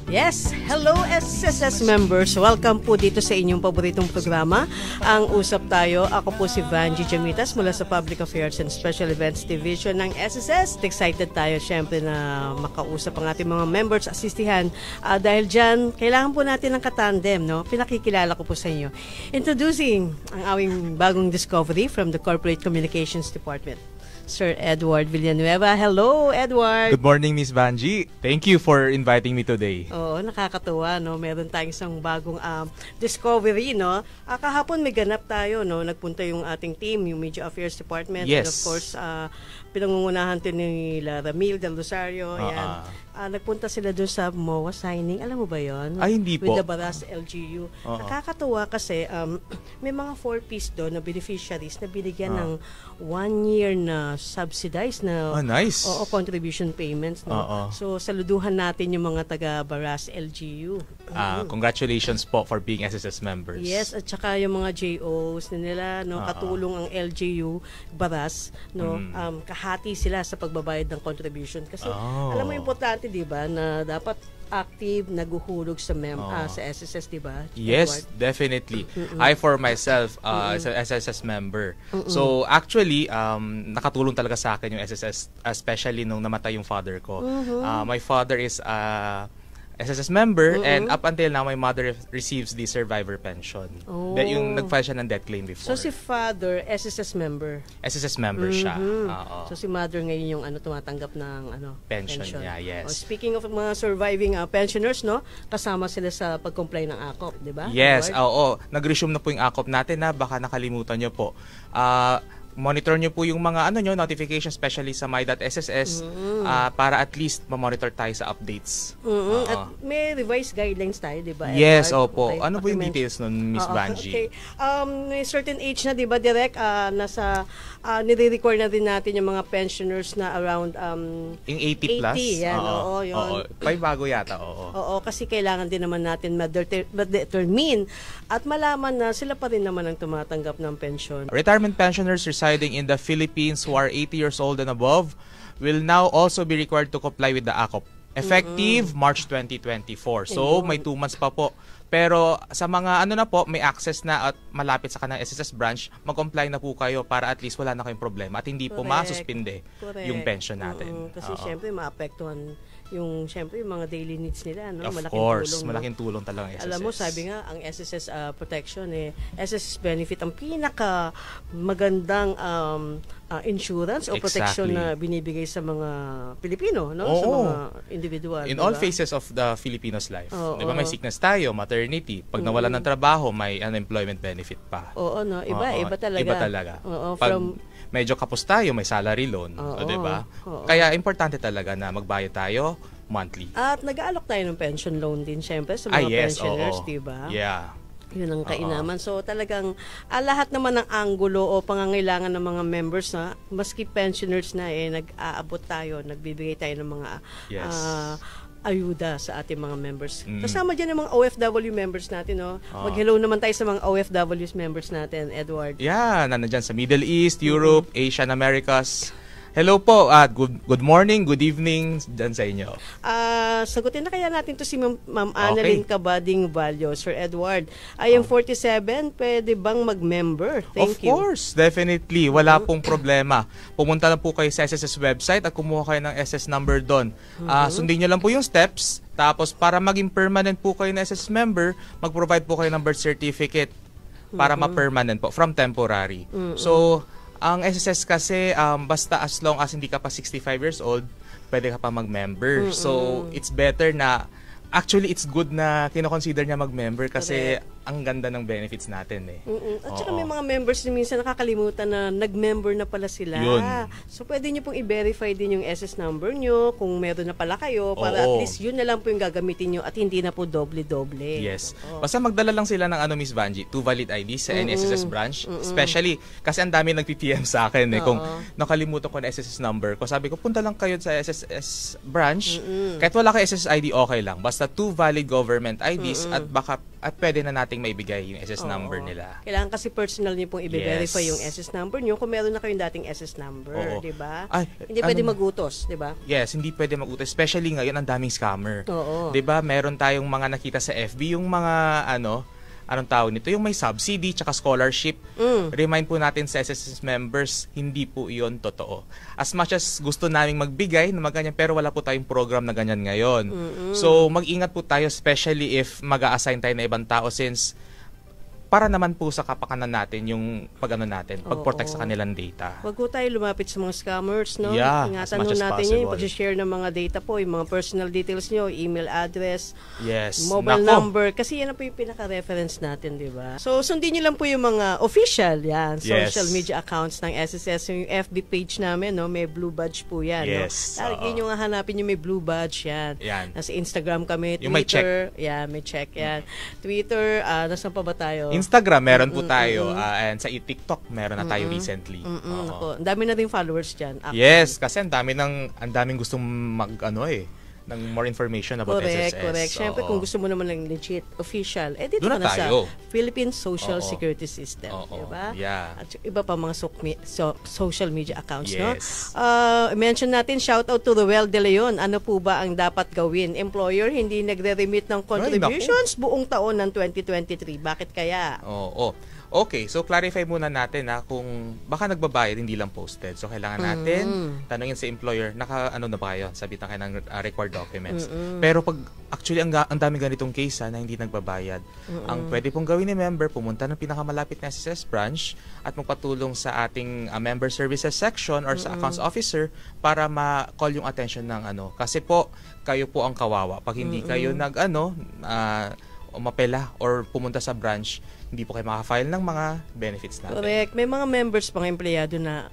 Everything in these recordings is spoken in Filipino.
Yes, hello SSS members. Welcome po dito sa inyong paboritong programa, ang Usap Tayo. Ako po si Vanji Jamitas mula sa Public Affairs and Special Events Division ng SSS. Excited tayo syempre na makausap ang ating mga members, asistihan. Dahil dyan, kailangan po natin ng katandem, no? Pinakikilala ko po sa inyo. Introducing ang aming bagong discovery from the Corporate Communications Department, Sir Edward Villanueva. Hello, Edward. Good morning, Miss Vanji. Thank you for inviting me today. Oo, nakakatuwa, no? Meron tayong isang bagong discovery, no? Kahapon may ganap tayo, no? Nagpunta yung ating team, yung Media Affairs Department. Yes. And of course, pinangungunahan din nila Ramil Del Rosario. Ayan. Nagpunta sila doon sa MOA signing. Alam mo ba yon? Ay, hindi po. With the Baras LGU. Nakakatuwa kasi may mga 4-piece doon na beneficiaries na binigyan ng 1 year na subsidized na nice. Contribution payments. No? So, saluduhan natin yung mga taga-Baras LGU. Congratulations po for being SSS members. Yes, at saka yung mga JOs nila, no, katulong ang LGU, Baras, no, kahati sila sa pagbabayad ng contribution. Kasi, alam mo, importante, di ba, na dapat active, naguhulog sa sa SSS, di ba? Yes, Edward? Definitely. I for myself as an SSS member. So actually nakatulong talaga sa akin yung SSS, especially nung namatay yung father ko. My father is SSS member and up until now my mother receives the survivor pension. Yung nag-file siya ng death claim before. So si father SSS member? SSS member siya. So si mother ngayon yung tumatanggap ng pension niya, yes. Speaking of mga surviving pensioners, no, kasama sila sa pag-comply ng AKOP, di ba? Yes, nag-resume na po yung AKOP natin na baka nakalimutan nyo po. Monitor nyo po yung mga notification, especially sa my.sss para at least ma-monitor tayo sa updates. At may revised guidelines tayo, di ba? Yes, opo. Ano po yung details nun, Miss Vanji? Okay. May certain age na, di ba, direct, nire-record na din natin yung mga pensioners na around yung 80 plus? 80, yan. Yun. Pay bago yata, Oo, kasi kailangan din naman natin ma-determine at malaman na sila pa rin naman ang tumatanggap ng pension. Retirement pensioners residing in the Philippines who are 80 years old and above will now also be required to comply with the AKOP. Effective March 2024. So, may 2 months pa po. Pero sa mga na po, may access na at malapit sa kanang SSS branch, mag-comply na po kayo para at least wala na kayong problema at hindi po masuspinde yung pension natin. Kasi syempre maapektuhan yung mga daily needs nila, no? Of course, malaking tulong talaga ang SSS. Alam mo, sabi nga ang SSS protection SSS benefit ang pinaka magandang insurance o protection na binibigay sa mga Pilipino, no? Sa mga individual. In all phases of the Filipinos life. Diba, may sickness tayo, maternity, pag nawalan ng trabaho, may unemployment benefit pa. No? Iba talaga. Iba talaga. Pag medyo kapos tayo, may salary loan. Diba? Kaya importante talaga na magbayad tayo monthly. At nag-aalok tayo ng pension loan din, syempre, sa mga pensioners, diba? Yeah. Yun ang kainaman. So talagang lahat naman ng anggulo o pangangailangan ng mga members na maski pensioners na nag-aabot tayo, nagbibigay tayo ng mga ayuda sa ating mga members. Kasama dyan ng mga OFW members natin, no? Mag-hello naman tayo sa mga OFWs members natin, Edward. Yeah, nandiyan sa Middle East, Europe, Asian, Americas. Hello po at good morning, good evening dyan sa inyo. Sagutin na kaya natin to si Ma'am Annalyn Cabading Valio. Sir Edward, I am 47, pwede bang mag-member? Thank you. Of course, definitely. Wala pong problema. Pumunta lang po kayo sa SSS website at kumuha kayo ng SS number doon. Sundin nyo lang po yung steps. Tapos para maging permanent po kayo na SSS member, mag-provide po kayo ng birth certificate para ma-permanent po from temporary. So, ang SSS kasi, basta as long as hindi ka pa 65 years old, pwede ka pa mag-member. So, it's better na, actually, it's good na kino-consider niya mag-member kasi ang ganda ng benefits natin At saka may mga members na minsan nakakalimutan na nag-member na pala sila. Yun. So pwede nyo pong i-verify din yung SS number nyo kung meron na pala kayo para at least yun na lang po yung gagamitin nyo at hindi na po doble-doble. Yes. Basta magdala lang sila ng Miss Vanji, 2 valid IDs sa NSSS branch. Especially kasi ang dami nag-PM sa akin kung nakalimutan ko na SSS number ko. Sabi ko, punta lang kayo sa SSS branch. Kahit wala kayo SSS ID, okay lang. Basta 2 valid government IDs at baka pwede na natin nating maibigay yung SS number Oo. nila. Kailangan kasi personal niyo pong i-verify Yes. yung SS number niyo kung meron na kayong dating SS number, Oo. di ba? Ay, Hindi pwede magutos, di ba? Yes, hindi pwede mag-utos. Especially ngayon, ang daming scammer. Oo. 'Di ba? Meron tayong mga nakita sa FB, yung mga anong tawag nito, yung may subsidy tsaka scholarship. Remind po natin sa SSS members, hindi po iyon totoo. As much as gusto naming magbigay ng mga ganyan, pero wala po tayong program na ganyan ngayon. So, mag-ingat po tayo, especially if mag-a-assign tayo na ibang tao, since para naman po sa kapakanan natin yung pag-protect sa kanilang data. Huwag po tayo lumapit sa mga scammers, no? Yeah, Ingatan as much ho as natin yun, yung possible. pag-share ng mga data po, yung mga personal details nyo, email address, Yes. mobile Nako. number, kasi yan na po yung pinaka-reference natin, di ba? So, sundin nyo lang po yung mga official, yan, Yes. social media accounts ng SSS, yung FB page namin, no? May blue badge po yan, Yes, no? Lagi nyo nga hanapin yung may blue badge, yan. Yan. Nasa Instagram kami, Yung may Twitter, yan, may check, yan. Twitter, nasaan pa ba tayo? Instagram, meron po tayo. And sa TikTok, meron na tayo recently. Oo. Ako, ang dami na rin followers dyan. Actually. Yes, kasi ang daming gustong ng more information about SSS. Correct. Siyempre, Oo. kung gusto mo naman ng legit, official, dito Doon ka na na sa tayo. Philippine Social Oo. Security System. Oo. Diba? Yeah. At yung iba pa mga social media accounts, no? Yes. Mention natin, shout out to Ruel De Leon. Ano po ba ang dapat gawin? Employer, hindi nagre-remit ng contributions buong taon ng 2023. Bakit kaya? Oo. Okay, so clarify muna natin kung baka nagbabayad, hindi lang posted. So kailangan natin tanungin sa employer, na ba kayo? Sabitan kayo ng required documents. Pero pag actually ang daming ganitong case na hindi nagbabayad, ang pwede pong gawin ni member, pumunta ng pinakamalapit na SSS branch at magpatulong sa ating member services section or sa accounts officer para ma-call yung attention ng Kasi po, kayo po ang kawawa. Pag hindi kayo umapela or pumunta sa branch, hindi po kayo makafile ng mga benefits natin. Correct. May mga members, mga empleyado na,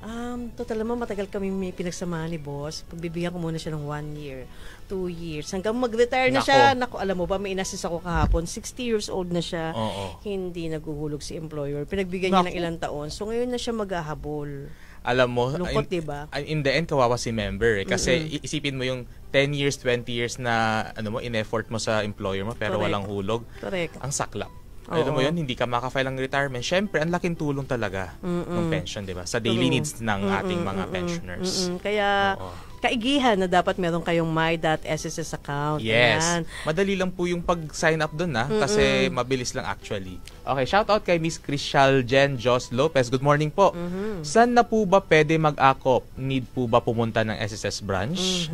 total naman matagal kami may pinagsamahan ni boss. Pagbibigyan ko muna siya ng 1 year, 2 years. Hanggang mag-retire na siya. Naku, alam mo ba, may inassist ako kahapon. 60 years old na siya. Oo. Hindi naguhulog si employer. Pinagbigyan niya ng ilang taon. So ngayon na siya maghahabol. Alam mo, Lungkot, diba? In the end, kawawa si member. Kasi isipin mo yung 10 years, 20 years na in-effort mo sa employer mo pero Correct. walang hulog. Correct. Ang saklap. Alam mo yun, hindi ka makafile ng retirement. Siyempre, ang laking tulong talaga ng pension, di ba? Sa daily needs ng ating mga pensioners. Kaya, kaigihan na dapat meron kayong my.sss account. Yes. Ayan. Madali lang po yung pag-sign up doon kasi mabilis lang actually. Okay, shout out kay Miss Crystal Jen Jos Lopez. Good morning po. Saan na po ba pwede mag-akop? Need po ba pumunta ng SSS branch?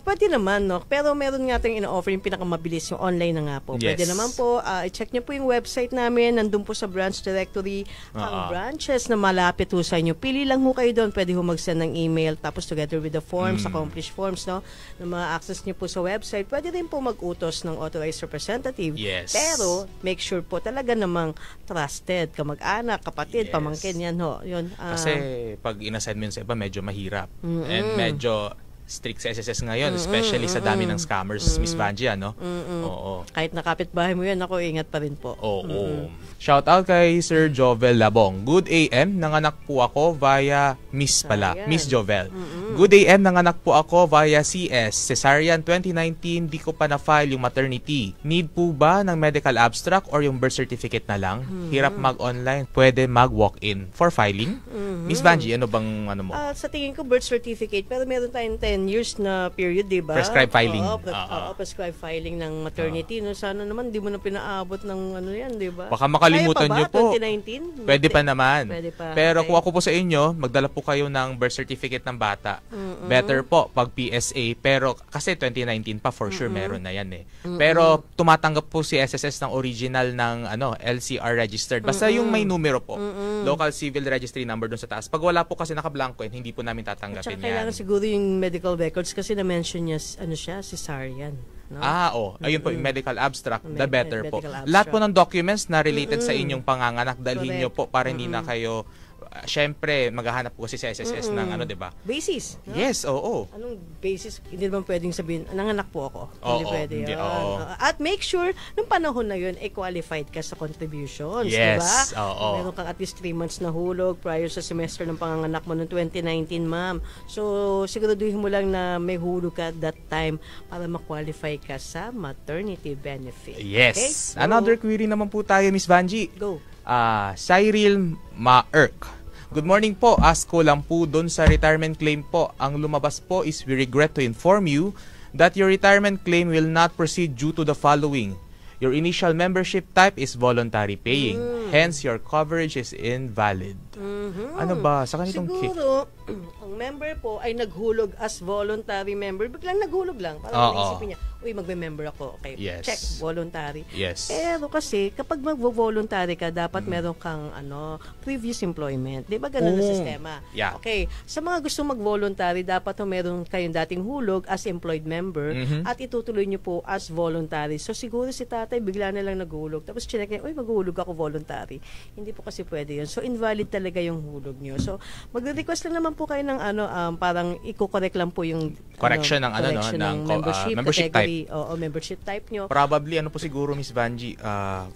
Pwede naman, no? Pero meron nga tayong ina-offer yung pinakamabilis, yung online na nga po. Yes. Pwede naman po, i-check nyo po yung website namin. Nandun po sa branch directory. Ang branches na malapit ho sa inyo. Pili lang ho kayo doon. Pwede ho mag-send ng email. Tapos together with the forms, accomplished forms, no? Na ma-access nyo po sa website. Pwede rin po mag-utos ng authorized representative. Yes. Pero, make sure po talaga namang trusted. Kamag-anak, kapatid, Yes. pamangkin, yan ho. Yun, Kasi pag in-assign mo yun sa iba, medyo mahirap. And medyo strict sa SSS ngayon, especially sa dami ng scammers, Miss Vanjie, Oo. kahit nakapit bahay mo yan, ako, ingat pa rin po. Oo. Shout out kay Sir Jovel Labong. Good AM, nanganak po ako via Miss pala, Ayan. Miss Jovel. Good AM, nanganak po ako via CS. Cesarean 2019, di ko pa na-file yung maternity. Need po ba ng medical abstract or yung birth certificate na lang? Hirap mag-online, pwede mag-walk-in for filing? Miss Vanjie, ano bang mo? Sa tingin ko, birth certificate, pero meron tayong 10 years na period, di ba? Prescribed filing. Oo, prescribed filing ng maternity. No? Sana naman, di mo na pinaabot ng yan, di ba? Baka makalimutan Kaya nyo pa ba? po. 2019? Pwede pa naman. Pwede pa. Pero Okay. kung ako po sa inyo, magdala po kayo ng birth certificate ng bata. Better po pag PSA. Pero kasi 2019 pa for sure meron na yan eh. Pero tumatanggap po si SSS ng original ng LCR registered. Basta yung may numero po. Local Civil Registry number doon sa taas. Pag wala po kasi nakablanko, hindi po namin At tatanggapin saka yan. kailangan siguro yung medical records kasi na-mention niya, cesarean. No? Ayun po, yung medical abstract, the better po. medical abstract. Lahat po ng documents na related sa inyong panganganak, dalhin nyo po para hindi na kayo syempre, maghahanap po kasi sa SSS ng ano, di ba? Basis. No? Yes, oo. Anong basis? Hindi naman pwedeng sabihin, nanganak po ako. Hindi Oo, pwede hindi, yun. oo. At make sure, nung panahon na yun, qualified ka sa contributions. Yes, diba? oo. Meron kang at least 3 months na hulog prior sa semester ng panganganak mo noong 2019, ma'am. So, siguraduhin mo lang na may hulog ka at that time para ma-qualify ka sa maternity benefit. Yes. Okay? Another query naman po tayo, Miss Vanji. Go. Cyril Maerk. Good morning po. Ask ko lang po doon sa retirement claim po. Ang lumabas po is we regret to inform you that your retirement claim will not proceed due to the following. Your initial membership type is voluntary paying. Hence, your coverage is invalid. Ano ba? Sa kanitong Siguro, ang member po ay naghulog as voluntary member. Biglang naghulog lang. Parang Oo. naisipin niya, uy, magme-member ako. Okay, Yes. check, voluntary. Yes. Pero kasi, kapag mag-voluntary ka, dapat meron kang previous employment. Di ba ganun na sistema? Yeah. Okay, sa mga gusto mag-voluntary, dapat meron kayong dating hulog as employed member at itutuloy nyo po as voluntary. So siguro si tatay bigla na lang naghulog. Tapos chinek niya, uy, maghulog ako voluntary. Hindi po kasi pwede yun. So invalid talaga yung hulog nyo. So magre-request lang naman po kayo ng parang i-correct lang po yung correction ng membership, membership category. Oo, membership type nyo. Probably, ano po siguro, Miss Vanji,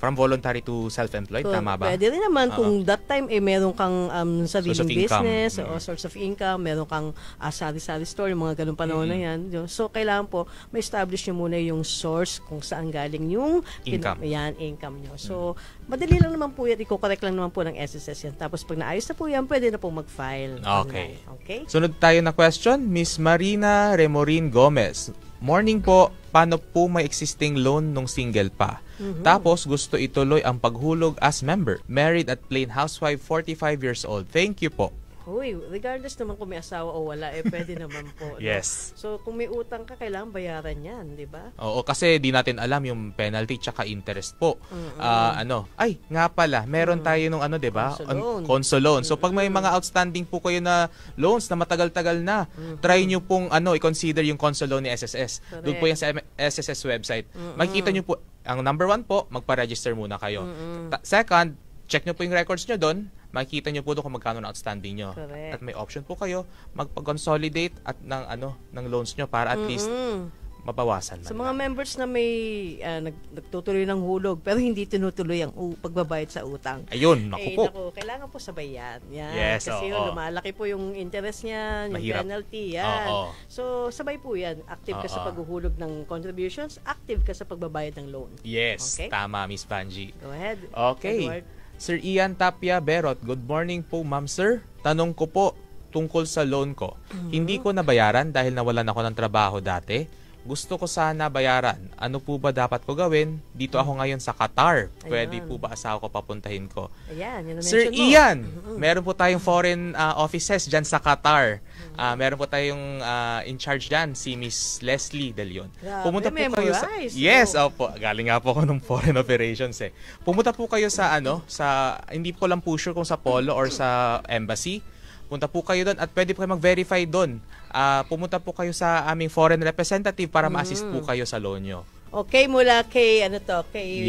from voluntary to self-employed, tama ba? Pwede rin naman kung that time meron kang sariling Source of business income. o source of income, meron kang sari-sari store, yung mga ganun panahon na yan. So, kailangan po, ma-establish nyo muna yung source kung saan galing yung income nyo. So, madali lang naman po yan, i-correct lang naman po ng SSS yan. Tapos, pag naayos na po yan, pwede na po mag-file. Okay. Online. Okay? Sunod tayo na question, Miss Marina Remorin Gomez. Morning po, paano po may existing loan nung single pa? Tapos gusto ituloy ang paghulog as member. Married at plain housewife, 45 years old. Thank you po. Uy, regardless naman kung may asawa o wala, pwede naman po. No? Yes. So, kung may utang ka, kailangan bayaran yan, di ba? Oo, kasi di natin alam yung penalty tsaka interest po. Ay, nga pala, meron tayo nung di ba? Conso loan. So, pag may mga outstanding po kayo na loans na matagal-tagal na, try nyo pong i-consider yung conso loan ni SSS. Doon po yan sa SSS website. Makikita nyo po, ang number 1 po, magpa-register muna kayo. Second, check nyo po yung records nyo doon. Makikita nyo po doon kung magkano na outstanding nyo. Correct. At may option po kayo magpag-consolidate at ng loans nyo para at least mabawasan man. Sa mga members na may nagtutuloy ng hulog pero hindi tinutuloy ang pagbabayad sa utang. Ayun, naku po. Kailangan po sabay yan. Yes, kasi lumalaki po yung interest niyan, yung Mahirap. penalty yan. So, sabay po yan. Active ka sa paghuhulog ng contributions, active ka sa pagbabayad ng loan. Yes, okay? Tama, Miss Vanji. Go ahead. Okay. Edward. Sir Ian Tapia Berot, good morning po, ma'am sir. Tanong ko po tungkol sa loan ko. Hindi ko nabayaran dahil nawalan ako ng trabaho dati. Gusto ko sana bayaran. Ano po ba dapat ko gawin? Dito ako ngayon sa Qatar. Pwede po ba asawa ko papuntahin ko? Ayan, yun Sir mo. Ian, meron po tayong foreign offices dyan sa Qatar. Meron po tayong in charge dyan, si Miss Leslie De Leon. Grabe, Pumunta po kayo sa... Yes, opo. Galing nga po ako ng foreign operations eh. Pumunta po kayo sa hindi ko lang po sure kung sa Polo or sa embassy. Punta po kayo doon at pwede po kayo mag-verify doon. Pumunta po kayo sa aming foreign representative para ma-assist po kayo sa loan nyo. Okay, mula kay kay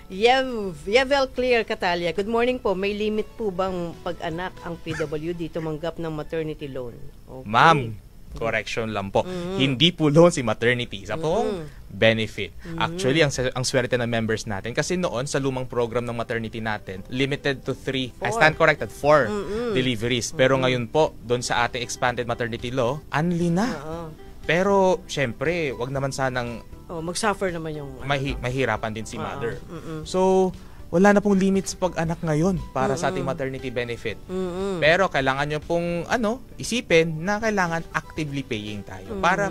Yevel Clear Catalia. Good morning po. May limit po bang pag-anak ang PWD tumanggap ng maternity loan? Okay. Ma'am, correction lang po. Hindi po loan si maternity. Sa pong benefit. Actually, ang swerte ng members natin, kasi noon sa lumang program ng maternity natin, limited to 3, I stand corrected, 4 deliveries. Pero ngayon po, doon sa ating expanded maternity law, unli na. Pero, syempre, wag naman sanang mag-suffer naman yung mahirapan din si mother. So, wala na pong limit sa pag-anak ngayon para sa ating maternity benefit. Pero kailangan nyo pong isipin na kailangan actively paying tayo para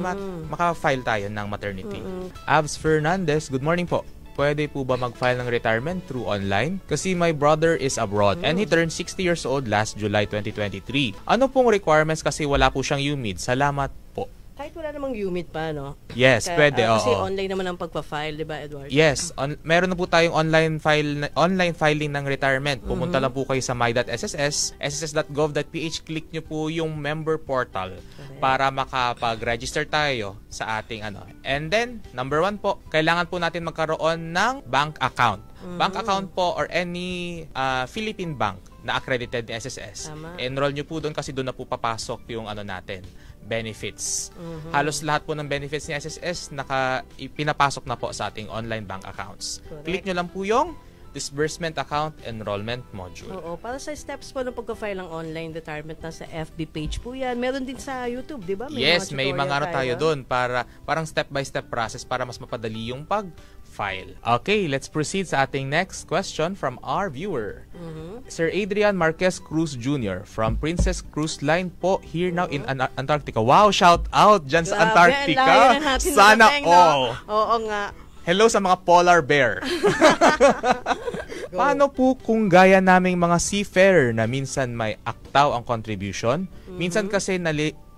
maka-file tayo ng maternity. Abs Fernandez, good morning po. Pwede po ba mag-file ng retirement through online? Kasi my brother is abroad and he turned 60 years old last July 2023. Ano pong requirements kasi wala po siyang UMID? Salamat po. Kahit wala namang UMID pa, no? Yes, pwede. Kasi online naman ang pagpa-file, di ba, Edward? Yes, meron na po tayong online filing ng retirement. Pumunta lang po kayo sa my.sss, sss.gov.ph, click nyo po yung member portal para makapag-register tayo sa ating And then, number 1 po, kailangan po natin magkaroon ng bank account. Bank account po or any Philippine bank na accredited ni SSS. Tama. Enroll nyo po doon kasi doon na po papasok yung ano natin, benefits. Halos lahat po ng benefits ni SSS pinapasok na po sa ating online bank accounts. Correct. Click nyo lang po yung disbursement account enrollment module. Oo, para sa steps po ng pagka-file ng online retirement na sa FB page po yan. Meron din sa YouTube, di ba? Yes, may tutorial mga ano tayo doon. doon para parang step-by-step process para mas mapadali yung pag-file. Okay, let's proceed sa ating next question from our viewer. Sir Adrian Marquez Cruz Jr. from Princess Cruise Line po here now in Antarctica. Wow, shout out dyan sa Grabe, Antarctica. ang layo na natin Sana narating, no? all. Oo nga. Hello sa mga polar bear. Paano po kung gaya naming mga seafarer na minsan may aktaw ang contribution? Minsan kasi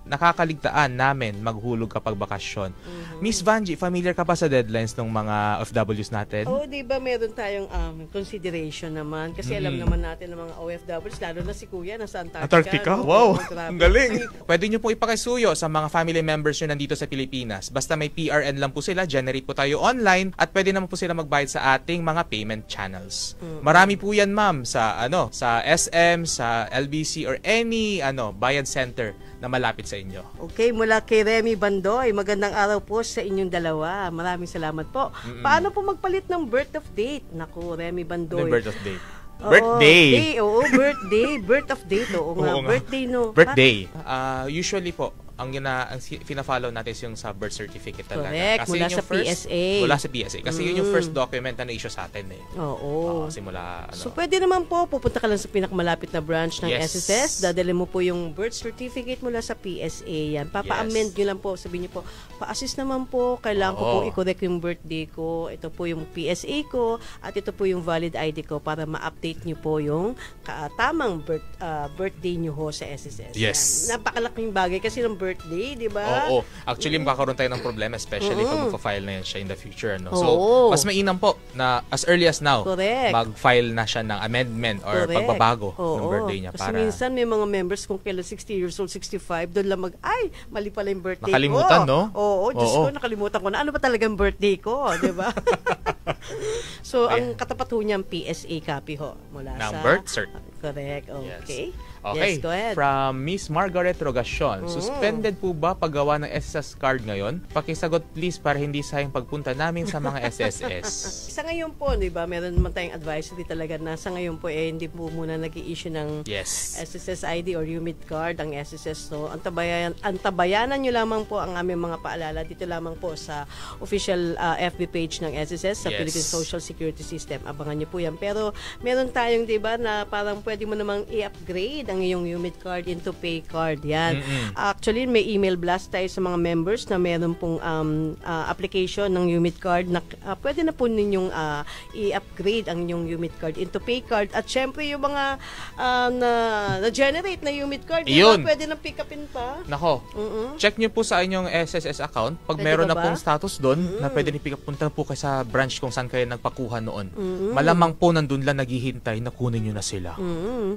nakakaligtaan namin maghulog kapag bakasyon. Miss Vanji, familiar ka pa sa deadlines ng mga OFWs natin? Oo, di ba meron tayong consideration naman. Kasi alam naman natin ng mga OFWs, lalo na si Kuya, nasa Antarctica. No? Wow, Grabe. ang galing. Pwede nyo pong ipakisuyo sa mga family members nyo nandito sa Pilipinas. Basta may PRN lang po sila, generate po tayo online, at pwede naman po sila magbayad sa ating mga payment channels. Marami po yan, ma'am, sa SM, sa LBC, or any bayad center na malapit sa inyo. Okay, mula kay Remy Bandoy, magandang araw po sa inyong dalawa. Maraming salamat po. Paano po magpalit ng birth of date? Naku, Remy Bandoy. Ano yung birth of date? Oo, Birthday! Birthday. Birth of date, oo nga. Oo nga. Birthday, no? Birthday. Usually po, ang fina-follow natin is yung sa birth certificate talaga. Correct, Kasi mula yun sa yung first, PSA. Mula sa PSA. Kasi yun yung first document na na-issue sa atin eh. Oo. Simula, So, pwede naman po, pupunta ka lang sa pinakamalapit na branch ng Yes. SSS, dadali mo po yung birth certificate mula sa PSA. Yan. Papa-amend nyo lang po. Sabihin nyo po, pa-assist naman po, kailangan ko Oo. pong i-correct yung birthday ko. Ito po yung PSA ko, at ito po yung valid ID ko para ma-update nyo po yung tamang birthday nyo ho sa SSS. Yes. Yan. Napakalaking bagay kasi ng birthday, di ba? Oo. Actually, magkakaroon tayo ng problema, especially pag magpa-file na yan siya in the future. No? So, Oo. mas mainam po na as early as now, Correct. mag-file na siya ng amendment or Correct. pagbabago ng Oo. birthday niya. Kasi minsan may mga members kung kailan 60 years old, 65, doon lang mali pala yung birthday Nakalimutan, ko. no? Oo, Diyos Oo. ko, nakalimutan ko na. Ano ba talagang birthday ko, di ba? So, ang katapat ho niyang PSA copy ho mula ng sa... birth cert. Correct, okay. Okay, Yes, go ahead. from Miss Margaret Rogacion. Suspended po ba paggawa ng SSS card ngayon? Pakisagot please para hindi sayang pagpunta namin sa mga SSS. Sa ngayon po, di ba, meron naman tayong advisory talaga na sa ngayon po, hindi po muna nag-i-issue ng Yes. SSS ID or UMID card ang SSS. So, antabayanan nyo lamang po ang aming mga paalala dito lamang po sa official FB page ng SSS sa Yes. Philippine Social Security System. Abangan nyo po yan. Pero meron tayong, di ba, na parang pwede mo namang i-upgrade ang iyong UMID card into pay card. Yan. Actually, may email blast tayo sa mga members na meron pong application ng UMID card na pwede na po ninyong i-upgrade ang inyong UMID card into pay card. At syempre, yung mga na-generate na UMID card, Yun. pwede na pick upin pa. Nako, check nyo po sa inyong SSS account. Pag Pwede meron ba na ba? pong status doon, na pwede ni pick up, punta po kayo sa branch kung saan kayo nagpakuha noon. Malamang po nandun lang naghihintay na kunin nyo na sila.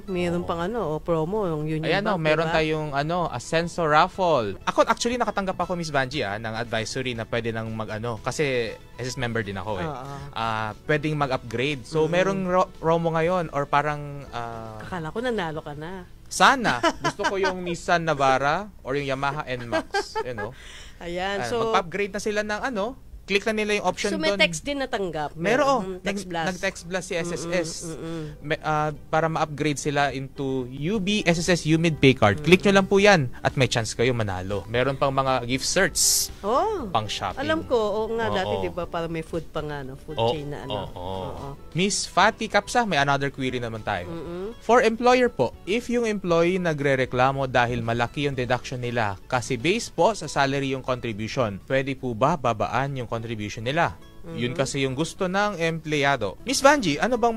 Meron pang promo, yung Union Ayan Bank, meron diba? tayong Ascenso raffle. Ako actually nakatanggap ako, Miss Vanji, ng advisory na pwede nang kasi SS member din ako eh. Pwedeng mag-upgrade. So merong promo ngayon or parang Akala ko nanalo ka na. sana gusto ko yung Nissan Navara or yung Yamaha NMAX, Ayan, so mag-upgrade na sila ng click na nila yung option so may doon. text din natanggap. Meron. Text blast. Nag-text blast si SSS. Para ma-upgrade sila into UB SSS UMID Pay Card. Click nyo lang po yan at may chance kayo manalo. Meron pang mga gift certs pang shopping. Alam ko, nga dati Oo. di ba parang may food pa nga, food chain na Oo. Miss Fatty Kapsa, may another query naman tayo. For employer po, if yung employee nagrereklamo dahil malaki yung deduction nila kasi base po sa salary yung contribution, pwede po ba babaan yung contribution nila? Yun kasi yung gusto ng empleyado. Miss Vanji, ano bang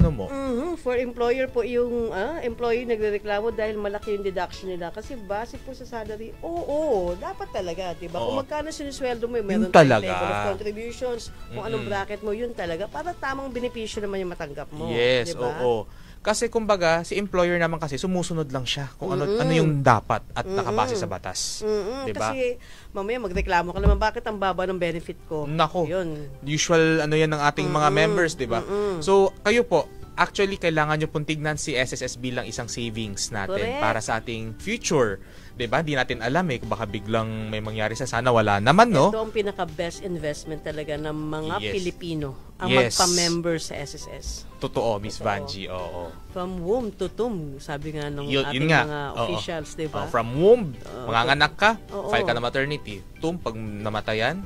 mo? For employer po, yung employee nagrereklamo dahil malaki yung deduction nila kasi base po sa salary. Oo, dapat talaga, 'di ba? Kung magkano sinisweldo mo, meron Yun tayong talaga. level of contributions, kung anong bracket mo, yun talaga para tamang benepisyo naman yung matanggap mo, Yes, 'di ba? oo. Kasi kumbaga, si employer naman kasi sumusunod lang siya kung ano yung dapat at nakabase sa batas. 'Di ba? Kasi mamaya magreklamo ka naman, bakit ang baba ng benefit ko? Nako. Yun. Usual yan ng ating mga members, 'di ba? So, kayo po, actually, kailangan nyo pong tignan si SSS bilang isang savings natin Correct. para sa ating future. Diba? Di natin alam baka biglang may mangyari sana wala naman, no? Ito ang pinaka-best investment talaga ng mga Yes. Pilipino ang Yes. magpa-member sa SSS. Totoo, Miss Totoo. Vangie, oo. From womb to tomb, sabi nga ng Yun ating nga. mga Oo. officials, di ba? From womb, manganganak ka, Oo. file ka na maternity. Pag namatayan,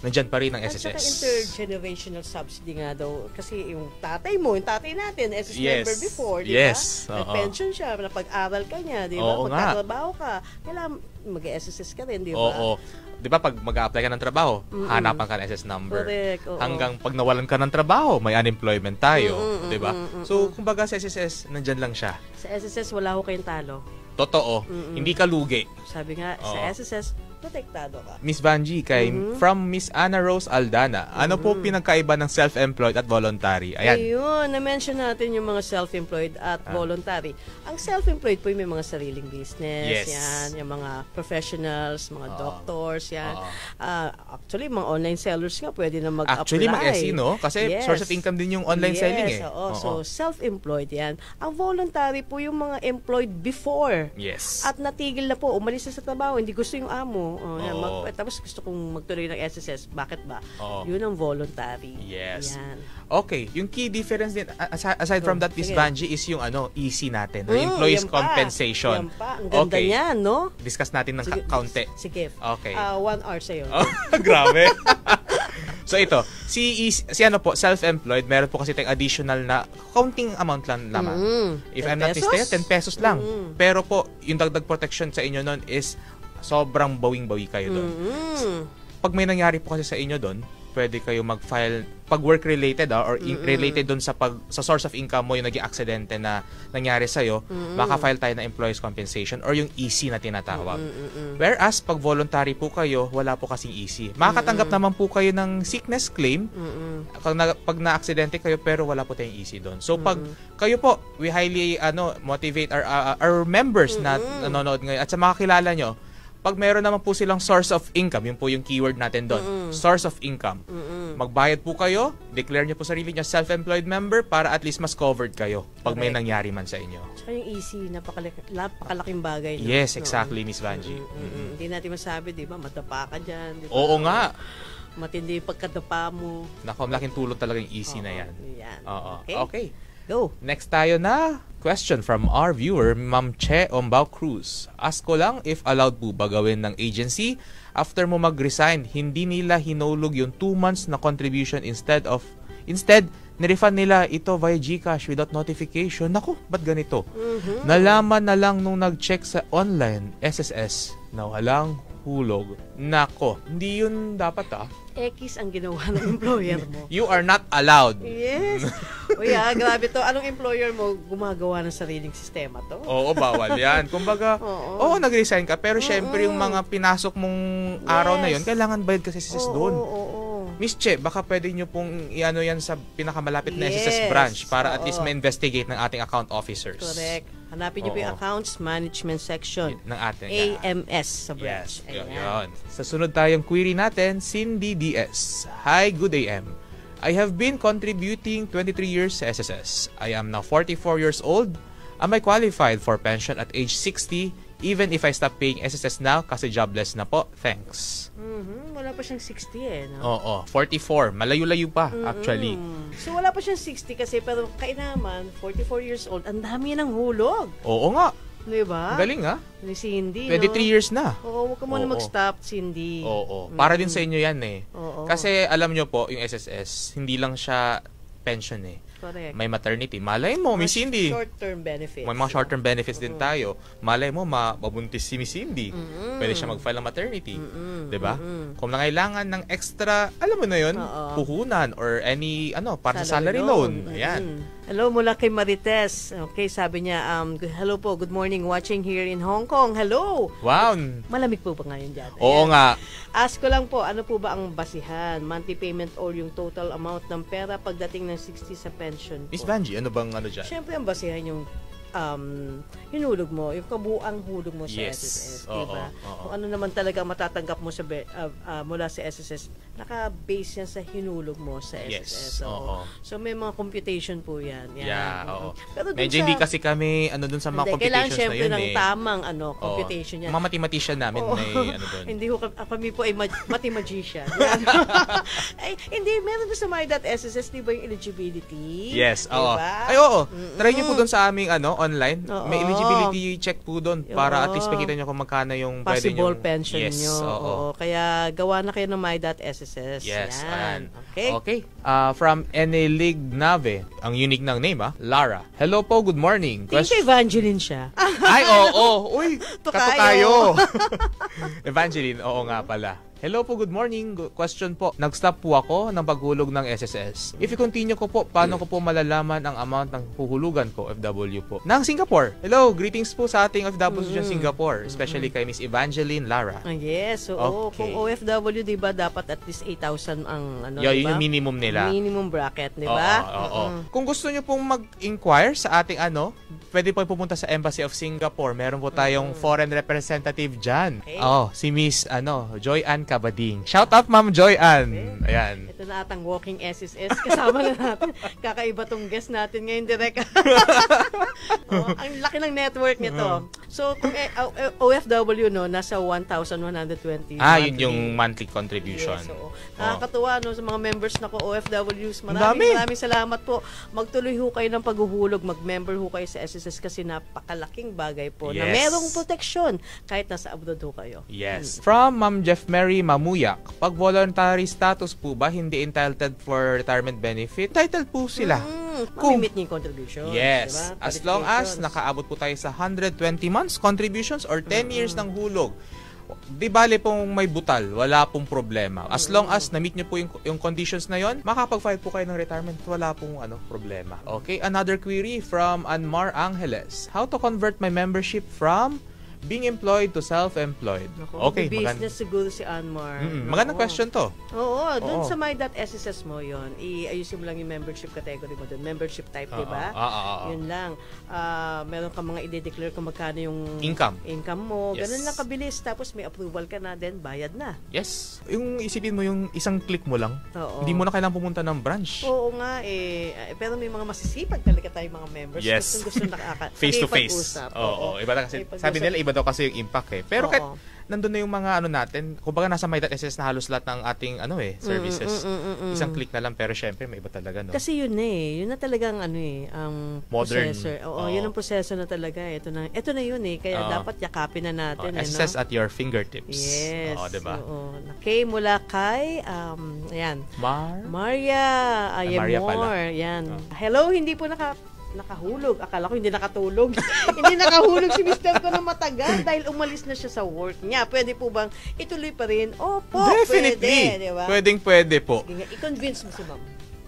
nandyan pa rin ang At saka SSS. intergenerational subsidy nga daw. Kasi yung tatay natin, SSS Yes. member before, di ba? Yes. Oo. Nag-pension siya, napag-aral ka niya, di ba? Oo nga. Pagtatrabaho ka, kailangan mag-SSS ka rin, di ba? Oo. Di ba pag mag-a-apply ka ng trabaho, hanapan ka ng SS number. Correct, oo. Hanggang pag nawalan ka ng trabaho, may unemployment tayo. Di ba? So, kumbaga sa SSS, nandyan lang siya. Sa SSS, wala ho kayong talo. Totoo. Hindi ka lugi. Sabi nga, sa Oo. SSS, protektado ka. Miss Vangie, from Miss Ana Rose Aldana, ano po pinagkaiba ng self-employed at voluntary? Ayan. Ayun, na-mention natin yung mga self-employed at voluntary. Ang self-employed po yung may mga sariling business, Yes. yan, yung mga professionals, mga doctors, yan. Oo. Actually, mga online sellers nga pwede na mag-apply. Actually, mag-SE, no? Kasi Yes. source of income din yung online selling Yes, oo. Oo. So, self-employed yan. Ang voluntary po yung mga employed before. Yes. At natigil na po, umalis na sa trabaho, hindi gusto yung amo. Yan, Oo. tapos gusto kong magtuloy ng SSS. Bakit ba? Oo. Yun ang voluntary. Yes. Yan. Okay, yung key difference din aside from that, Miss Sige. Vangie, is yung EC natin, employees yan pa. compensation. Yan pa. Ang ganda Okay. niyan, no? Discuss natin ng kaunti. Sige. Okay. 1 hour sa'yo. Oh, grabe. So ito, si self-employed, meron po kasi tayong additional na counting amount lang lamang. If 10 I'm not pesos? mistaken, 10 pesos lang. Pero po, yung dagdag protection sa inyo nun is sobrang bawing-bawi kayo doon. Pag may nangyari po kasi sa inyo doon, pwede kayo mag-file pag work-related or related doon sa source of income mo, yung naging aksidente na nangyari sa'yo, maka-file tayo ng employees compensation or yung EC na tinatawag. Whereas, pag voluntary po kayo, wala po kasing EC. Makakatanggap naman po kayo ng sickness claim pag na-aksidente kayo pero wala po tayong EC doon. So, pag kayo po, we highly motivate our members na nanonood ngayon at sa mga kilala nyo, pag meron naman po silang source of income, yun po yung keyword natin doon, source of income. Magbayad po kayo, declare nyo po sarili nyo self-employed member para at least mas covered kayo pag may nangyari man sa inyo. Tsaka yung EC, napakalaking bagay. No? Yes, exactly, Miss Vangie. Hindi natin masabi, di ba? Madapa ka dyan. Di ba? Oo nga. Matindi yung pagkadapa mo. Naku, malaking tulong talaga yung EC na yan. Yan. Oo. Okay. Okay. Go. Next tayo na question from our viewer, Ma'am Che Ombao Cruz. Ask ko lang if allowed po ba gawin ng agency after mo mag-resign, hindi nila hinulog yung 2 months na contribution instead, nirefund nila ito via GCash without notification. Naku, ba't ganito? Nalaman na lang nung nag-check sa online SSS na walang hulog. Nako, hindi yun dapat X ang ginawa ng employer mo. You are not allowed. Yes. Uy, grabe to. Anong employer mo gumagawa ng sariling sistema to? Oo, bawal yan. Kumbaga, nag-resign ka, pero syempre yung mga pinasok mong araw na yun, kailangan bayad kasi SSS doon. Miss Che, baka pwede nyo pong iano yan sa pinakamalapit na SSS branch para at least ma-investigate ng ating account officers. Correct. Hanapin niyo po yung Accounts Management Section ng ating AMS sa branch. Yes, yun. Sa sunod tayong query natin, Cindy DS. Hi, good AM. I have been contributing 23 years sa SSS. I am now 44 years old. Am I qualified for pension at age 60 even if I stop paying SSS now kasi jobless na po? Thanks. Wala pa siyang 60 no? Oo, 44. Malayo-layo pa actually. So wala pa siyang 60 kasi pero kainaman, 44 years old, ang dami ng hulog. Oo nga. Diba? Galing Ni Cindy, 23 years na. Oo, huwag ka muna mag-stop, Cindy. Oo. Para din sa inyo yan Oo. Kasi alam nyo po, yung SSS, hindi lang siya pension Correct. May maternity. Malay mo, Miss Cindy. Short-term benefits. May mga short-term benefits din tayo. Malay mo, mabuntis si Miss Cindy. Pwede siya mag-file ng maternity. Diba? Kung nangailangan ng extra, alam mo na yun, puhunan or any, para sa salary loan. Ayan. Hello mula kay Marites. Okay, sabi niya, hello po, good morning, watching here in Hong Kong. Hello! Wow! Malamig po ba ngayon dyan? Oo nga. Ask ko lang po, ano po ba ang basihan? Monthly payment or yung total amount ng pera pagdating ng 60 sa pension po? Miss Vangie, ano bang dyan? Siyempre, ang basihan yung hinulog mo, yung kabuang hulog mo sa Yes. SSS, Oo, diba? oo. Kung ano naman talaga matatanggap mo mula sa SSS, naka-base yan sa hinulog mo sa SSS. Yes. Oo. So may mga computation po yan. Yeah, oo. Pero dun Medyo hindi kasi kami dun sa mga hindi, kailangan computations na syempre yun ng tamang Oo. computation yan. Mga mathematician namin Oo. may doon. Hindi ko kami po ay mathemagician. Ay, hindi, meron doon sa my.sss, di ba yung eligibility? Yes, oo. Diba? Ay, oo. Try nyo po doon sa aming online. Oo. May eligibility check po doon para at least Oo. makita nyo kung magkano yung pwede nyo. Possible pension Yes, nyo. oo. Oo. Kaya gawa na kayo ng my.sss. Yes, Yan. ayan. Okay? Okay. From Enelig Nave, ang unique ng name Lara. Hello po, good morning. Think kay Evangeline siya. Ay, oo. Uy, Tukayo. katukayo. Evangeline, oo nga pala. Hello po, good morning. Question po. Nag-stop po ako ng paghulog ng SSS. If i-continue ko po, paano ko po malalaman ang amount ng huhulugan ko, FW po? Ng Singapore. Hello, greetings po sa ating OFWs dyan Singapore, especially kay Miss Evangeline Lara. Yes. So, Okay. kung OFW, di ba, dapat at least 8,000 ang Yun diba? yung minimum nila. Minimum bracket, di ba? Oo. Kung gusto nyo pong mag-inquire sa ating pwede po pumunta sa Embassy of Singapore. Meron po tayong foreign representative dyan. Okay. Si Miss Joy Ann Cabading. Shout out Ma'am Joy Ann. Ayan. Ito na atang walking SSS. Kasama na natin. Kakaiba tong guest natin ngayon direct. Ang laki ng network nito. So, kung OFW, nasa 1,120. Yun yung monthly contribution. Yes, oo. Nakakatuwa sa mga members na ko OFWs. Dami. Maraming salamat po. Magtuloy ho kayo ng paghuhulog. Mag-member ho kayo sa SSS kasi napakalaking bagay po na Yes. merong proteksyon kahit nasa abroad ho kayo. Yes. From Ma'am Jeff Mary Mamuyak, pag voluntary status po ba hindi entitled for retirement benefit? Entitled po sila. Mamimit niyo yung contribution. Yes. Diba? As long as Qualifications. nakaabot po tayo sa 120 months contributions or 10 years ng hulog. Di bale pong may butal, wala pong problema. As long as na-meet nyo po yung conditions na yon, makapag-file po kayo ng retirement, wala pong problema. Okay, another query from Anmar Angeles. How to convert my membership from being employed to self-employed? Okay, business siguro si Anmar. magandang question to. Oo, doon Oo. sa my.sss mo yon, i-ayusin mo lang yung membership category mo doon. Membership type, di ba? Yun lang. Meron ka mga i-declare kung magkano yung income mo. Yes. Ganun lang kabilis. Tapos may approval ka na, then bayad na. Yes. Yung isipin mo yung isang click mo lang, Oo. hindi mo na kailangang pumunta ng branch. Oo nga pero may mga masisipag talaga tayong mga members. Yes. Gusto Face to face. nakipag-usap. Oo, iba na kasi. Nakipag-usap. Sabi nila iba daw kasi yung impact Pero Oo. kahit nandun na yung mga natin, kumbaga nasa my.sss na halos lahat ng ating services. Isang click na lang pero syempre may iba talaga Kasi yun yun na talagang ang modern. proseso. Oo, yun ang proseso na talaga. Ito na yun kaya dapat yakapin na natin. SSS at your fingertips. Yes. Oo, diba? Oo. Okay, mula kay ayan. Maria Maria pala. Ayemor. Yan. Hello, hindi po nakahulog. Akala ko hindi nakatulog. Hindi nakahulog si Mr. ko na matagal dahil umalis na siya sa work niya. Pwede po bang ituloy pa rin? Opo, Definitely. pwede. Diba? Pwede po. Sige nga, i-convince mo si ma'am.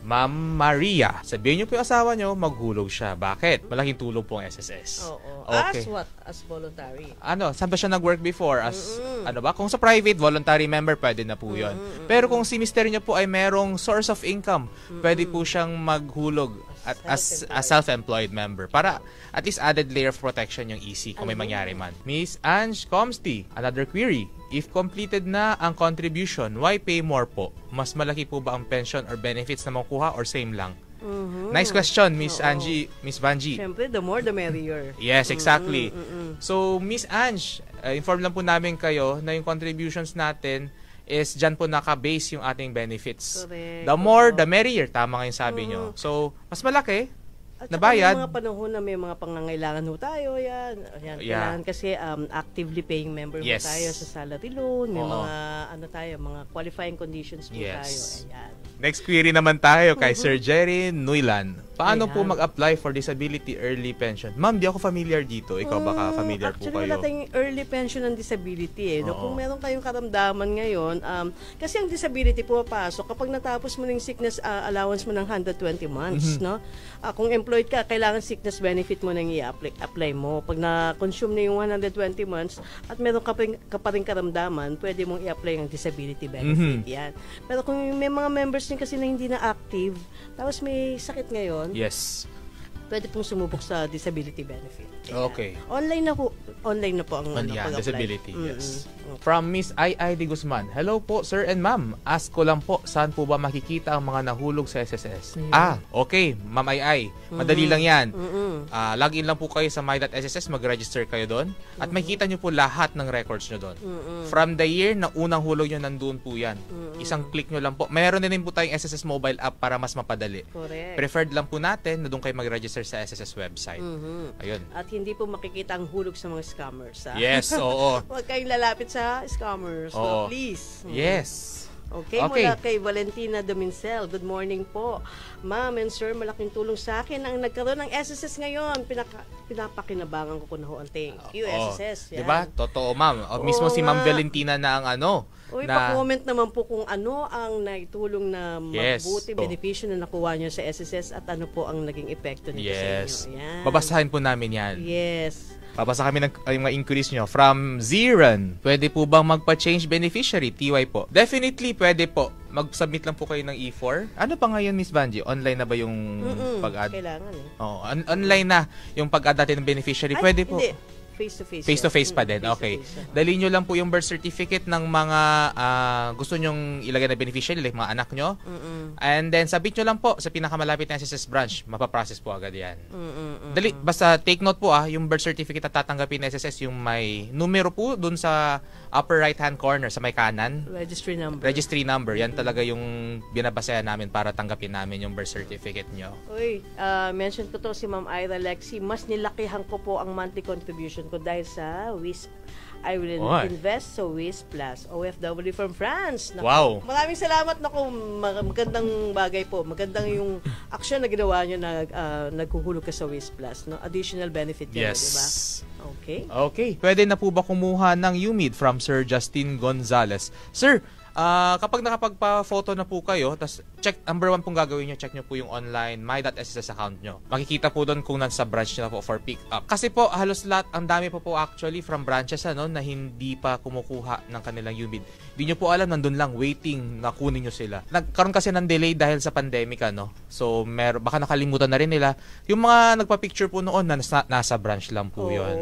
Ma'am Maria, sabihin niyo po yung asawa niyo, maghulog siya. Bakit? Malaking tulong po ang SSS. Oo. Okay. As what? As voluntary. Saan ba siya nag-work before? As, Kung sa private, voluntary member, pwede na po yun. Pero kung si mister niyo po ay merong source of income, pwede po siyang maghulog as a self-employed member para at least added layer of protection yung EC kung may mangyari man. Miss Ange Comsty, another query. If completed na ang contribution, why pay more po? Mas malaki po ba ang pension or benefits na makukuha or same lang? Nice question, Miss Angie, Miss Vanji. Siyempre, the more the merrier. Yes, exactly. So, Miss Ange, inform lang po namin kayo na yung contributions natin is dyan po naka-base yung ating benefits. Correct. The more, the merrier. Tama nga yung sabi nyo. So, mas malaki, At nabayad. At mga panahon na may mga pangangailangan ho tayo, yan. Kailangan kasi actively paying member ho tayo sa salary loan. May mga mga qualifying conditions po tayo. Ayan. Next query naman tayo kay Sir Jerry Nuilan. Paano po mag-apply for disability early pension? Ma'am, di ako familiar dito. Ikaw baka familiar po kayo? Actually, wala tayong early pension and disability. Kung meron kayong karamdaman ngayon, kasi ang disability pumapasok kapag natapos mo ng sickness allowance mo ng 120 months. No? Kung employed ka, kailangan sickness benefit mo nang i-apply mo. Pag na-consume na yung 120 months at meron ka pa rin karamdaman, pwede mong i-apply ang disability benefit. Yan. Pero kung may mga members nyo kasi na hindi na active, tapos may sakit ngayon, yes. pwede pong sumubok sa disability benefit. Ayan. Okay. Online na po ang Yan, pag-apply. disability, Mm-mm. yes. From Miss I.I. de Guzman, hello po, sir and ma'am. Ask ko lang po, saan po ba makikita ang mga nahulog sa SSS? Ayun. Okay, ma'am I.I. Madali lang yan. Mm-mm. Login lang po kayo sa my.sss, mag-register kayo doon. At makikita nyo po lahat ng records nyo doon. From the year na unang hulog nyo, nandun po yan. Isang click nyo lang po. Meron din po tayong SSS mobile app para mas mapadali. Correct. Preferred lang po natin na doon kayo mag-register sa SSS website. Ayun. At hindi po makikita ang hulog sa mga scammers. Yes, oo. Huwag kayong lalapit sa scammers. Oo. No, please. Yes. Okay, Okay. mula kay Valentina Domincel. Good morning po. Ma'am and sir, malaking tulong sa akin ang nagkaroon ng SSS ngayon. Pinapakinabangan ko na ho. Thank you, SSS. Yan. Diba? Totoo, ma'am. Mismo Oo si Ma'am nga. Valentina na ang Uy, na pa-comment naman po kung ano ang naitulong na Yes. mabuti, Oh. benepisyo na nakuha nyo sa SSS at ano po ang naging epekto nito Yes. sa inyo. Yan. Babasahin po namin yan. Yes. Babasa kami ng yung mga increase nyo. From Ziran, pwede po bang magpa-change beneficiary? TY po. Definitely, pwede po. Mag-submit lang po kayo ng E4. Ano pa ngayon, Miss Vanji? Online na ba yung pag-add? Kailangan eh. Oo, online na yung pag-add natin ng beneficiary. Pwede po. Hindi. Face-to-face. Face-to-face pa din. Okay. Face-to-face. Dali nyo lang po yung birth certificate ng mga gusto nyong ilagay na beneficiary, like mga anak nyo. And then, submit nyo lang po sa pinakamalapit na SSS branch. Mapaprocess po agad yan. Dali, basta take note po yung birth certificate na tatanggapin ng SSS, yung may numero po dun sa upper right-hand corner, sa may kanan. Registry number. Registry number. Yan talaga yung binabasayan namin para tanggapin namin yung birth certificate nyo. Uy, mention ko to si Ma'am Ira Lexi. Mas nilakihan ko po ang monthly contribution ko dahil sa WISP. I will invest sa WISP Plus. OFW from France. Naku, Wow. Maraming salamat. Naku, magandang bagay po. Magandang yung action na ginawa nyo na naghuhulog ka sa WISP Plus. No? Additional benefit yan, Yes. diba? Okay. Okay. Pwede na po ba kumuha ng UMID from Sir Justin Gonzalez? Sir, kapag nakapagpa-photo na po kayo, tas check, number 1 pong gagawin nyo, check nyo po yung online my.sss account nyo. Makikita po doon kung nasa branch nyo na po for pick up. Kasi po, halos lahat, ang dami po actually from branches na hindi pa kumukuha ng kanilang UMID. Hindi nyo po alam, nandun lang, waiting na kunin nyo sila. Nagkaroon kasi ng delay dahil sa pandemic, So, baka nakalimutan na rin nila. Yung mga nagpa-picture po noon, nasa branch lang po yun.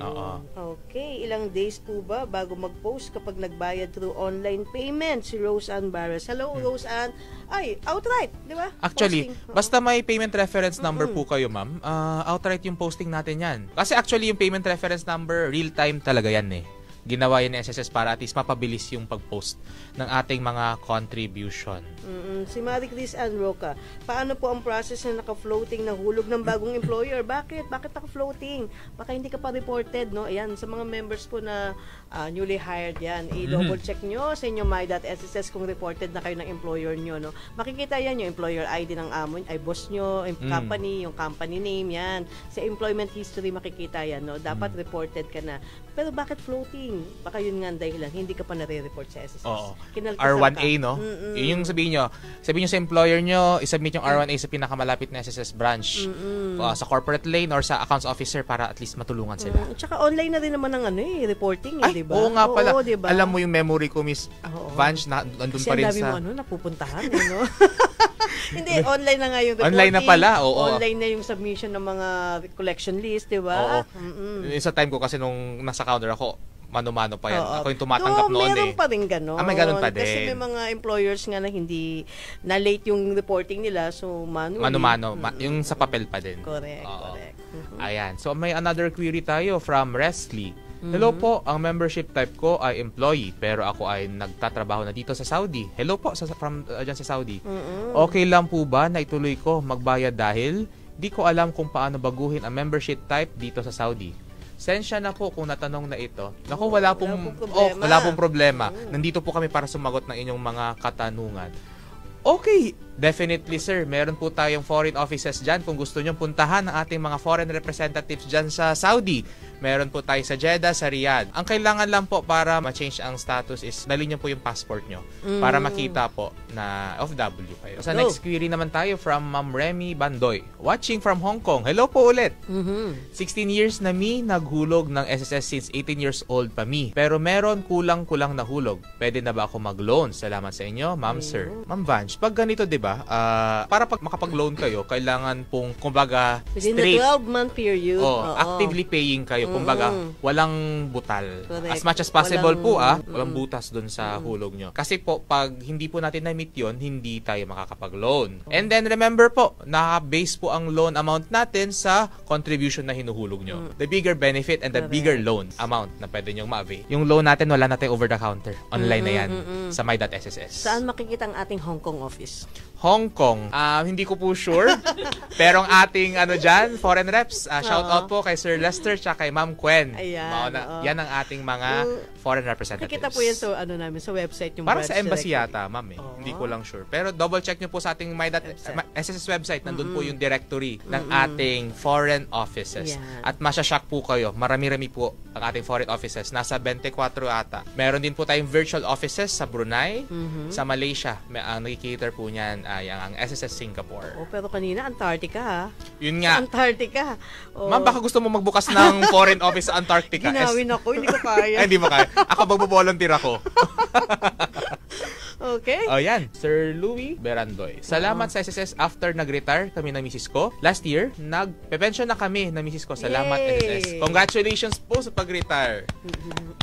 Oo. Okay, ilang days po ba bago mag-post kapag nagbayad through online payment? Si Rose Ann Barres. Hello, Rose Ann. Ay, outright, di ba? Actually, Posting. basta may payment reference number po kayo, ma'am, outright yung posting natin yan. Kasi actually, yung payment reference number, real-time talaga yan eh. Ginawa yan ng SSS para at least mapabilis yung pag-post ng ating mga contribution. Si Marie Chris Ann Roca, paano po ang process na naka-floating na hulog ng bagong employer? Bakit? Bakit naka-floating? Baka hindi ka pa reported, no? Ayan, sa mga members po na newly hired yan, i-double check nyo sa inyong my.sss kung reported na kayo ng employer nyo, no? Makikita yan yung employer ID ng amo, ay boss nyo, company, yung company name, yan. Sa employment history makikita yan, no? Dapat reported ka na. Pero bakit floating? Baka yun nga ang dahilan, hindi ka pa nare-report sa SSS. Oo. Kinaltasan R1A, ka. no? Yun yung sabihin nyo sa employer nyo, isubmit yung R1A sa pinakamalapit na SSS branch. Sa corporate lane or sa accounts officer para at least matulungan sila. Tsaka online na rin naman ang reporting, Ay, diba? oo nga pala. Oo, diba? Alam mo yung memory ko, Miss Vange, nandun Kasi pa rin ang dami sa... mo napupuntahan, no? Hindi, online na nga yung reporting. Online na pala, oo. Online na yung submission ng mga collection list, diba? Oo. Sa time ko kasi nung nasa counter ako, mano-mano pa yan. Oo. Ako yung tumatanggap noon meron pa rin gano'n. may ganun pa din. Kasi may mga employers nga na hindi na late yung reporting nila, so manually. Mano-mano. Yung sa papel pa din. Correct, Oo. correct. Ayan. So, may another query tayo from Restley. Hello po, ang membership type ko ay employee, pero ako ay nagtatrabaho na dito sa Saudi. Hello po, dyan sa Saudi. Okay lang po ba na ituloy ko magbayad dahil di ko alam kung paano baguhin ang membership type dito sa Saudi. Sensya na po kung natanong na ito. Naku, wala pong problema. Nandito po kami para sumagot ng inyong mga katanungan. Okay, definitely sir. Meron po tayong foreign offices dyan. Kung gusto nyo puntahan ang ating mga foreign representatives dyan sa Saudi, meron po tayo sa Jeddah, sa Riyadh. Ang kailangan lang po para ma-change ang status is dali nyo po yung passport nyo para makita po na OFW kayo. Sa next query naman tayo from Ma'am Remy Bandoy. Watching from Hong Kong. Hello po ulit. 16 years na mi naghulog ng SSS since 18 years old pa mi. Pero meron kulang-kulang na hulog. Pwede na ba ako mag-loan? Salamat sa inyo, Ma'am Sir. Ma'am Vange, pag ganito, 'di ba? ba, para pag makapag-loan kayo, kailangan pong, kumbaga, within straight. the 12-month period. Actively paying kayo. Kumbaga, walang butal. Correct. As much as possible walang butas dun sa hulog nyo. Kasi po, pag hindi po natin na-meet yun, hindi tayo makakapag-loan. And then, remember po, naka-base po ang loan amount natin sa contribution na hinuhulog nyo. The bigger benefit and the bigger loan amount na pwede nyong ma-avail. Yung loan natin, wala natin over-the-counter. Online na yan sa my.sss. Saan makikita ang ating Hong Kong office? Hong Kong, hindi ko po sure. Pero ang ating dyan, foreign reps, shout out po kay Sir Lester tsaka kay Ma'am Gwen. Ayan, yan ang ating mga foreign representatives. Nakikita po yan sa, namin, sa website yung parang sa branch embassy directory. yata, ma'am Hindi ko lang sure. Pero double check nyo po sa ating SSS website. Nandun po yung directory ng ating foreign offices. Yan. At masyashock po kayo. Marami-rami po ang ating foreign offices. Nasa 24 ata. Meron din po tayong virtual offices sa Brunei, sa Malaysia. Ang nakikater po niyan ang SSS Singapore. Pero kanina, Antarctica ha? Yun nga. Sa Antarctica. Ma'am, baka gusto mo magbukas ng foreign office sa Antarctica. Ginawin ako, hindi ko kaya. Hindi mo kaya. Ako magbo-volunteer ako. Okay. Yan. Sir Louis Berandoy. Salamat sa SSS after nag-retire kami ng misis ko. Last year, nag-pension na kami ng misis ko. Salamat SSS. Congratulations po sa pag-retire.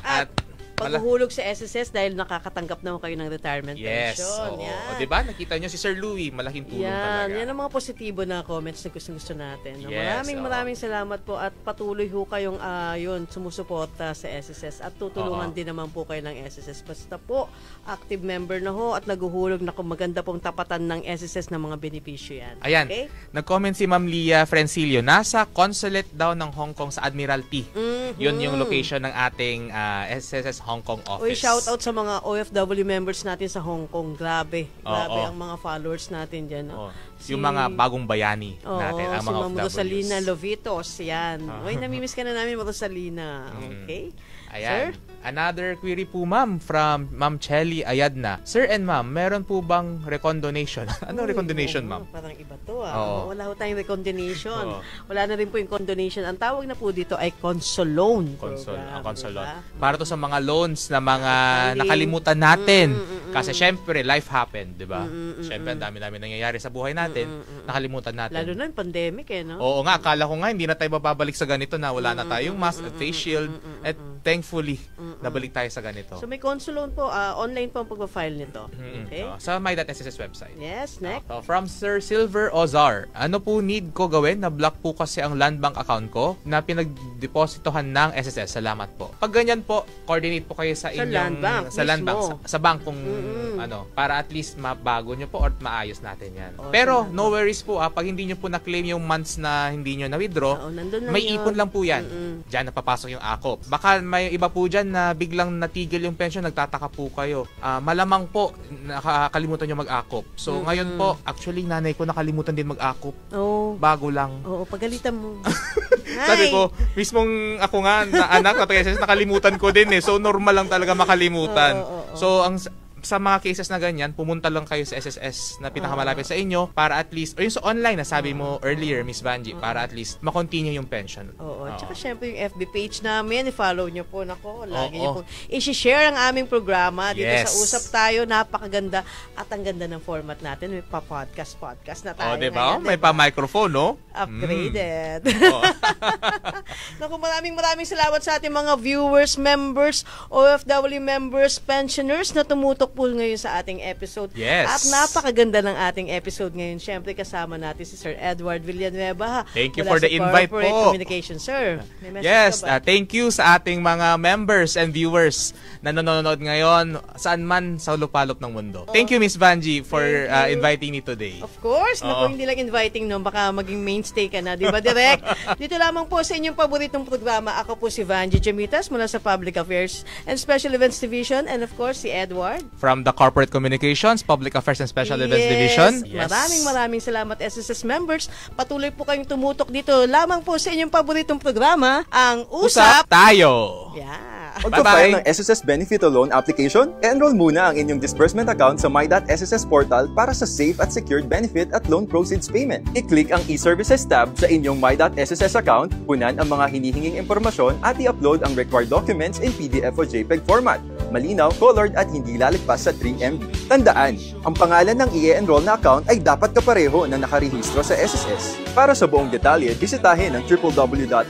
At paghuhulog sa SSS dahil nakakatanggap naman kayo ng retirement pension. Yan. Diba? Nakita nyo si Sir Louis, malaking tulong talaga. Yan ang mga positibo na comments na gusto natin. Yes, maraming salamat po at patuloy ho kayong sumusuporta sa SSS at tutulungan din naman po kayo ng SSS. Basta po, active member na ho at naguhulog na kung maganda pong tapatan ng SSS ng mga benepisyo yan. Ayan. Okay? Nag-comment si Ma'am Lia Francilio. Nasa consulate daw ng Hong Kong sa Admiralty. Yun yung location ng ating SSS Hong Kong office. Uy, shout out sa mga OFW members natin sa Hong Kong. Grabe ang mga followers natin dyan. Yung mga bagong bayani natin, ang si mga Ma'am OFWs. Rosalina Lovitos, yan. Uy, namimiss ka na namin, Rosalina. Okay? Ayan. Sir? Another query po, ma'am, from Ma'am Chelly Ayadna. Sir and ma'am, meron po bang recondonation? Anong recondonation, ma'am? Parang iba to Wala ho tayong recondonation. Oo. Wala na rin po yung condonation. Ang tawag na po dito ay consolone. Ang consolone. Para to sa mga loans na mga nakalimutan natin. Kasi syempre, life happened, di ba? Syempre, ang dami-dami nangyayari sa buhay natin. Nakalimutan natin. Lalo na yung pandemic no? Oo nga, akala ko nga hindi na tayo babalik sa ganito na wala na tayong mask at face shield. At thankfully, nabalik tayo sa ganito. So may consolone po, online po ang pagpa-file nito. Okay? Sa my.sss website. Yes, next. From Sir Silver Ozar, ano po need ko gawin? Na-block po kasi ang land bank account ko na pinagdepositohan ng SSS. Salamat po. Pag ganyan po, coordinate po kayo sa inyong land bank, sa bank kung para at least mabago nyo po or maayos natin yan. Pero no worries po pag hindi nyo po na-claim yung months na hindi nyo na-withdraw, may ipon lang po yan. Diyan napapasok yung akop. Baka may iba po dyan na biglang natigil yung pension, nagtataka po kayo. Malamang po nakakalimutan nyo mag-akop. So ngayon po, actually nanay ko nakalimutan din mag-akop. Bago lang. Oo, pagalitan mo. Sabi ko, mismong ako nga na anak na pag-SSS, nakalimutan ko din So normal lang talaga makalimutan. So sa mga cases na ganyan, pumunta lang kayo sa SSS na pinakamalapit sa inyo para at least, or yung sa online na sabi mo earlier, Miss Vanji, para at least makontinue yung pension. Tsaka syempre yung FB page namin, i-follow nyo po. Lagi nyo po i-share ang aming programa dito sa Usap Tayo. Napakaganda at ang ganda ng format natin. May pa-podcast na tayo. Diba? May pa-microphone, no? Upgraded. Maraming salamat sa ating mga viewers, members, OFW members, pensioners na tumutok po ngayon sa ating episode. At napakaganda ng ating episode ngayon. Siyempre kasama natin si Sir Edward Villanueva. Thank you for the invite po. Communication, sir. Thank you sa ating mga members and viewers na nanonood ngayon saan man sa lupalop ng mundo. Thank you, Miss Vanji, for inviting me today. Of course. Hindi lang inviting, baka maging mainstay ka na. Di ba, Direk? Dito lamang po sa inyong paboritong programa. Ako po si Vanji Jamitas mula sa Public Affairs and Special Events Division, and of course, si Edward from the Corporate Communications, Public Affairs and Special Events Division. Maraming salamat SSS members. Patuloy po kayong tumutok dito lamang po sa inyong paboritong programa, ang Usap Tayo. Yeah. Magpa-file ng SSS Benefit o Loan Application? E-enroll muna ang inyong disbursement account sa My.SSS portal para sa safe at secured benefit at loan proceeds payment. I-click ang e-services tab sa inyong My.SSS account, punan ang mga hinihinging impormasyon at i-upload ang required documents in PDF o JPEG format. Malinaw, colored at hindi lalagpas sa 3 MB. Tandaan, ang pangalan ng i-enroll na account ay dapat kapareho na nakarehistro sa SSS. Para sa buong detalye, bisitahin ang www.sss.gov.ph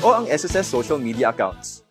o ang SSS social media accounts.